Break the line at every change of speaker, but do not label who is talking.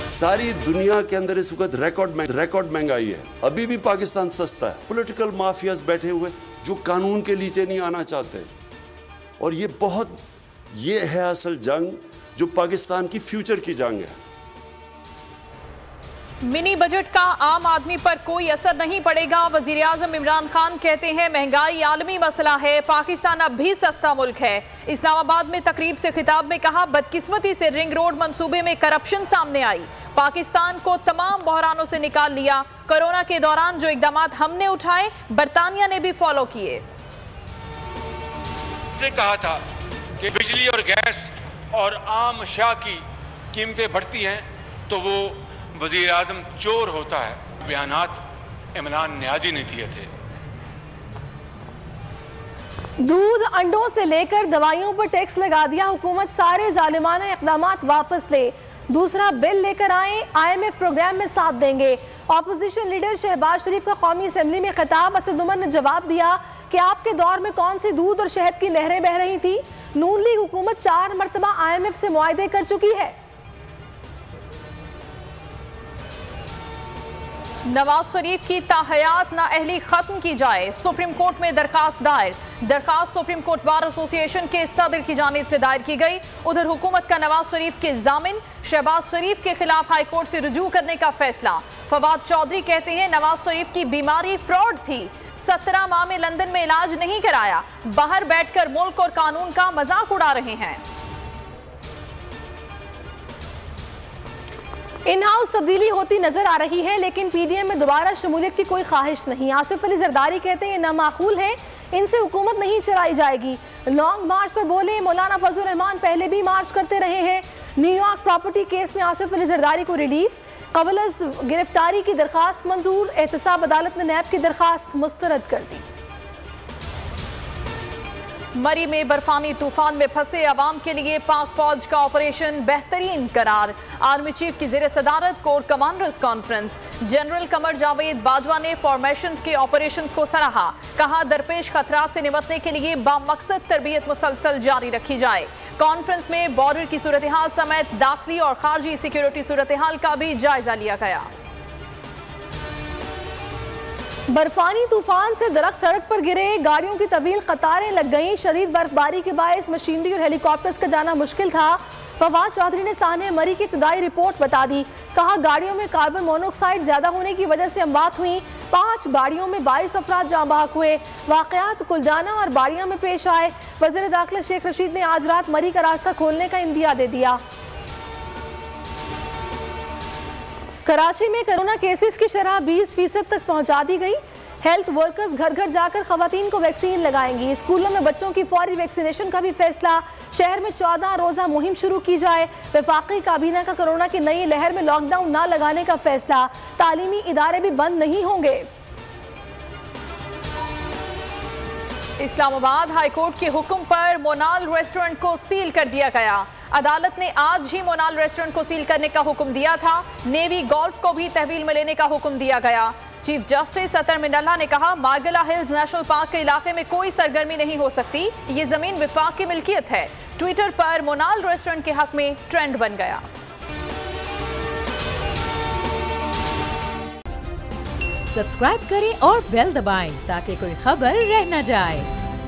सारी दुनिया के अंदर इस वक्त रिकॉर्ड महंगाई है। अभी भी पाकिस्तान सस्ता है। पॉलिटिकल माफियाज बैठे हुए जो कानून के नीचे नहीं आना चाहते, और ये है असल जंग जो पाकिस्तान की फ्यूचर की जंग है।
मिनी बजट का आम आदमी पर कोई असर नहीं पड़ेगा। वजीर आजम इमरान खान कहते हैं महंगाई आलमी मसला है, पाकिस्तान अब भी सस्ता मुल्क है। इस्लामाबाद में तकरीब से खिताब में कहा, बदकिस्मती से रिंग रोड मंसूबे में करप्शन सामने आई, पाकिस्तान को तमाम बहरानों से निकाल लिया। कोरोना के दौरान जो इकदाम हमने उठाए बरतानिया ने भी फॉलो किए।
कहा था कि बिजली और गैस और आम अशिया की कीमतें बढ़ती हैं तो वो वजीर आजम चोर होता है। बयानात इमरान नियाजी ने दिए थे।
दूध अंडों से लेकर दवाइयों पर टैक्स लगा दिया हुकूमत, सारे जालिमाना इक़दामात वापस ले, दूसरा बिल लेकर आए, IMF प्रोग्राम में साथ देंगे। ऑपोजिशन लीडर शहबाज शरीफ का कौमी असम्बली में खिताब, असद उमर ने जवाब दिया कि आपके दौर में कौन सी दूध और शहद की नहरें बह रही थी। नून लीग हुकूमत 4 मरतबा IMF से मुआहदे कर चुकी है।
नवाज शरीफ की ताहयात नाअहली खत्म की जाए, सुप्रीम कोर्ट में दरखास्त दायर। दरखास्त सुप्रीम कोर्ट बार एसोसिएशन के सदर की जानिब से दायर की गई। उधर हुकूमत का नवाज शरीफ के जामिन शहबाज शरीफ के खिलाफ हाई कोर्ट से रुजू करने का फैसला। फवाद चौधरी कहते हैं नवाज शरीफ की बीमारी फ्रॉड थी, 17 माह में लंदन में इलाज नहीं कराया, बाहर बैठकर मुल्क और कानून का मजाक उड़ा रहे हैं।
इन हाउस तब्दीली होती नजर आ रही है, लेकिन PDM में दोबारा शमूलियत की कोई ख्वाहिश नहीं। आसिफ अली जरदारी कहते हैं नामाकूल है, इनसे हुकूमत नहीं चलाई जाएगी। लॉन्ग मार्च पर बोले मौलाना फजल रहमान पहले भी मार्च करते रहे हैं। न्यूयॉर्क प्रॉपर्टी केस में आसिफ अली जरदारी को रिलीफ, कबल गिरफ्तारी की दरखास्त मंजूर, एहतसाब अदालत ने नैब की दरखास्त मुस्तरद कर दी।
मरी में बर्फानी तूफान में फंसे अवाम के लिए पाक फौज का ऑपरेशन बेहतरीन करार। आर्मी चीफ की जेर सदारत core commanders conference, general Qamar Javed Bajwa ने फॉर्मेशन के ऑपरेशन को सराहा। कहा दरपेश खतरात से निपटने के लिए बामकसद तरबियत मुसलसल जारी रखी जाए। कॉन्फ्रेंस में बॉर्डर की सूरत हाल समेत दाखिली और खारजी सिक्योरिटी सूरत हाल का भी जायजा लिया गया।
बर्फानी तूफान से दरख्त सड़क पर गिरे, गाड़ियों की तवील कतारें लग गईं। शदीद बर्फबारी के बायस मशीनरी और हेलीकॉप्टर्स का जाना मुश्किल था। फवाद चौधरी ने साने मरी की इब्तदाई रिपोर्ट बता दी। कहा गाड़ियों में कार्बन मोनोऑक्साइड ज्यादा होने की वजह से अमवात हुई। 5 गाड़ियों में 22 अफराद जाँ बहक हुए। वाकयात कुलजाना और बाड़िया में पेश आए। वज़ीर दाखिला शेख रशीद ने आज रात मरी का रास्ता खोलने का इंदिया दे दिया। कराची में कोरोना केसेस की शरह 20% तक पहुंचा दी गई। हेल्थ वर्कर्स घर घर जाकर खवातीन को वैक्सीन लगाएंगी। स्कूलों में बच्चों की फौरी वैक्सीनेशन का भी फैसला। शहर में 14 रोजा मुहिम शुरू की जाए। वफाकी काबीना का कोरोना की नई लहर में लॉकडाउन न लगाने का फैसला। तालीमी इदारे भी बंद नहीं होंगे।
इस्लामाबाद हाईकोर्ट के हुक्म पर मोनाल रेस्टोरेंट को सील कर दिया गया। अदालत ने आज ही मोनाल रेस्टोरेंट को सील करने का हुक्म दिया था। नेवी गोल्फ को भी तहवील में लेने का हुक्म दिया गया। चीफ जस्टिस अतर मिनल्ला ने कहा मार्गला हिल्स नेशनल पार्क के इलाके में कोई सरगर्मी नहीं हो सकती, ये जमीन विफाक की मिल्कियत है। ट्विटर पर मोनाल रेस्टोरेंट के हक में ट्रेंड बन गया।
सब्सक्राइब करें और बेल दबाएं ताकि कोई खबर रह न जाए।